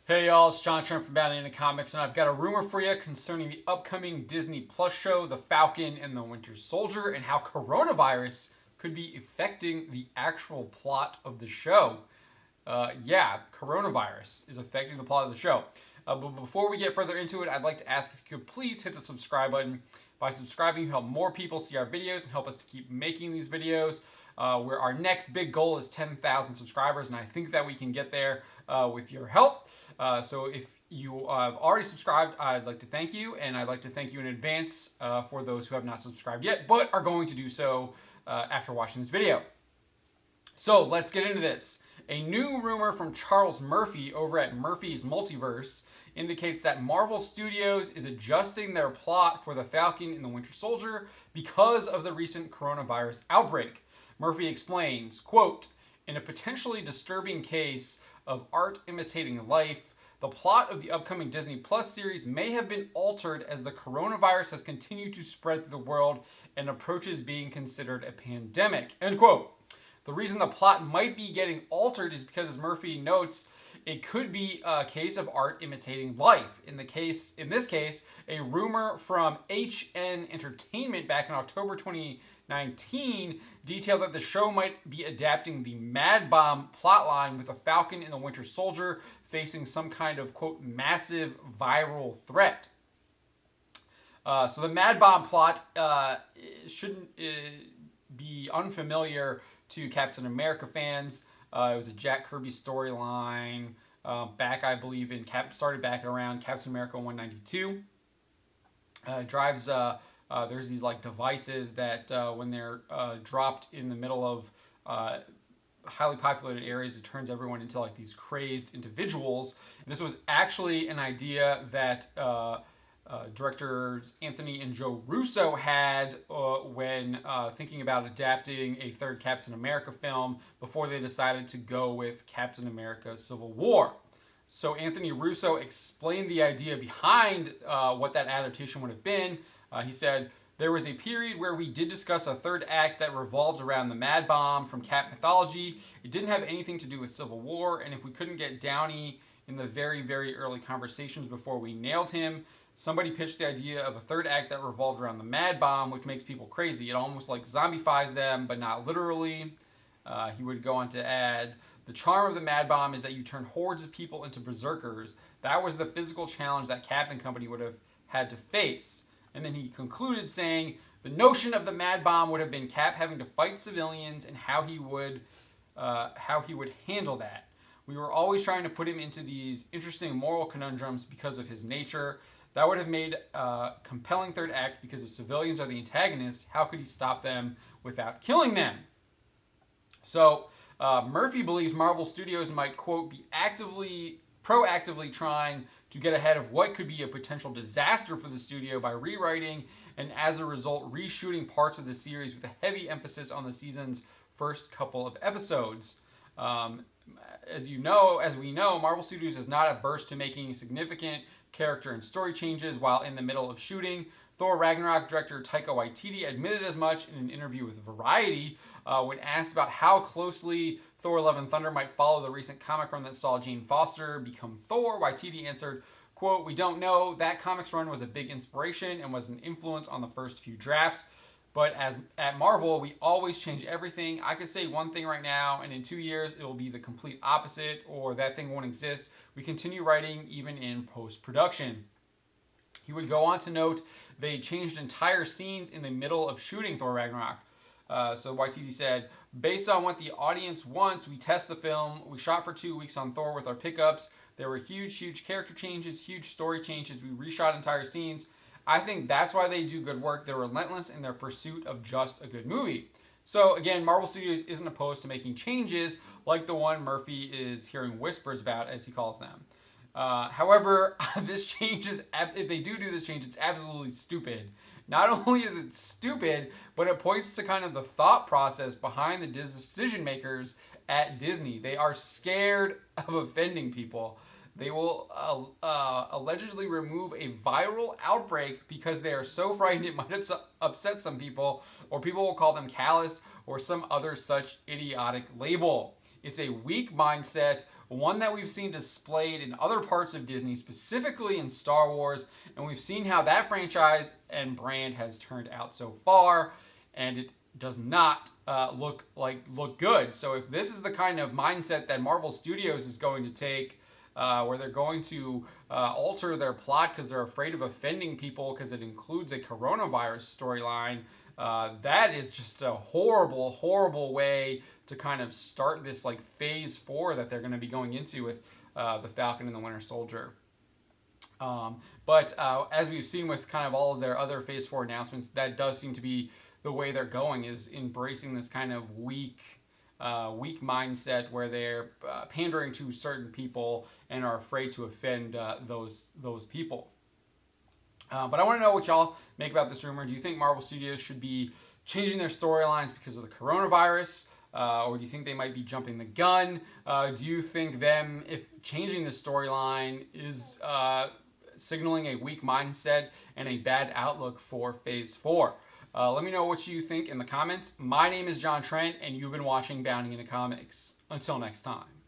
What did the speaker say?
Hey y'all, it's John Trent from Batman Comics, and I've got a rumor for you concerning the upcoming Disney Plus show, The Falcon and the Winter Soldier, and how coronavirus could be affecting the actual plot of the show. Coronavirus is affecting the plot of the show. But before we get further into it, I'd like to ask if you could please hit the subscribe button. By subscribing, you help more people see our videos and help us to keep making these videos. Where our next big goal is 10,000 subscribers, and I think that we can get there with your help. So if you have already subscribed, I'd like to thank you, and I'd like to thank you in advance for those who have not subscribed yet, but are going to do so after watching this video. So let's get into this. A new rumor from Charles Murphy over at Murphy's Multiverse indicates that Marvel Studios is adjusting their plot for the Falcon and the Winter Soldier because of the recent coronavirus outbreak. Murphy explains, quote, "In a potentially disturbing case of art imitating life, the plot of the upcoming Disney Plus series may have been altered as the coronavirus has continued to spread through the world and approaches being considered a pandemic." End quote. The reason the plot might be getting altered is because, as Murphy notes, it could be a case of art imitating life. In this case, a rumor from HN Entertainment back in October 2019 detailed that the show might be adapting the Mad Bomb plotline with the Falcon and the Winter Soldier facing some kind of, quote, massive viral threat. So the Mad Bomb plot shouldn't be unfamiliar to Captain America fans. It was a Jack Kirby storyline back, I believe, started back around Captain America 192. Drives there's these like devices that when they're dropped in the middle of highly populated areas, it turns everyone into like these crazed individuals. This was actually an idea that directors Anthony and Joe Russo had when thinking about adapting a third Captain America film before they decided to go with Captain America Civil War. So Anthony Russo explained the idea behind what that adaptation would have been. He said, "There was a period where we did discuss a third act that revolved around the Mad Bomb from Cap mythology. It didn't have anything to do with Civil War, and if we couldn't get Downey in the very, very early conversations before we nailed him, somebody pitched the idea of a third act that revolved around the Mad Bomb, which makes people crazy. It almost like zombifies them, but not literally." He would go on to add, "The charm of the Mad Bomb is that you turn hordes of people into berserkers. That was the physical challenge that Cap and company would have had to face." And then he concluded saying, "The notion of the Mad Bomb would have been Cap having to fight civilians and how he would handle that. We were always trying to put him into these interesting moral conundrums because of his nature. That would have made a compelling third act because if civilians are the antagonists, how could he stop them without killing them?" So Murphy believes Marvel Studios might, quote, be proactively trying to get ahead of what could be a potential disaster for the studio by rewriting and, as a result, reshooting parts of the series with a heavy emphasis on the season's first couple of episodes. As we know, Marvel Studios is not averse to making significant character and story changes while in the middle of shooting. Thor Ragnarok director Taika Waititi admitted as much in an interview with Variety when asked about how closely Thor Love and Thunder might follow the recent comic run that saw Jane Foster become Thor. Waititi answered, quote, "We don't know. That comics run was a big inspiration and was an influence on the first few drafts. But at Marvel, we always change everything. I could say one thing right now, and in 2 years, it will be the complete opposite, or that thing won't exist. We continue writing even in post-production." He would go on to note they changed entire scenes in the middle of shooting Thor Ragnarok. So Waititi said, "Based on what the audience wants, we test the film. We shot for 2 weeks on Thor with our pickups. There were huge character changes, huge story changes. We reshot entire scenes. I think that's why they do good work. They're relentless in their pursuit of just a good movie." So again, Marvel Studios isn't opposed to making changes like the one Murphy is hearing whispers about, as he calls them. However, if they do this change, it's absolutely stupid. Not only is it stupid, but it points to kind of the thought process behind the decision makers at Disney. They are scared of offending people. They will allegedly remove a viral outbreak because they are so frightened it might upset some people, or people will call them callous or some other such idiotic label. It's a weak mindset one that we've seen displayed in other parts of Disney, specifically in Star Wars, and we've seen how that franchise and brand has turned out so far, and it does not look good. So if this is the kind of mindset that Marvel Studios is going to take, where they're going to alter their plot because they're afraid of offending people because it includes a coronavirus storyline, that is just a horrible, horrible way to kind of start this like phase 4 that they're going to be going into with the Falcon and the Winter Soldier. But as we've seen with kind of all of their other phase 4 announcements, that does seem to be the way they're going, is embracing this kind of weak mindset where they're pandering to certain people and are afraid to offend those people. But I want to know what y'all make about this rumor. Do you think Marvel Studios should be changing their storylines because of the coronavirus? Or do you think they might be jumping the gun? Do you think if changing the storyline is signaling a weak mindset and a bad outlook for Phase 4? Let me know what you think in the comments. My name is John Trent, and you've been watching Bounding into Comics. Until next time.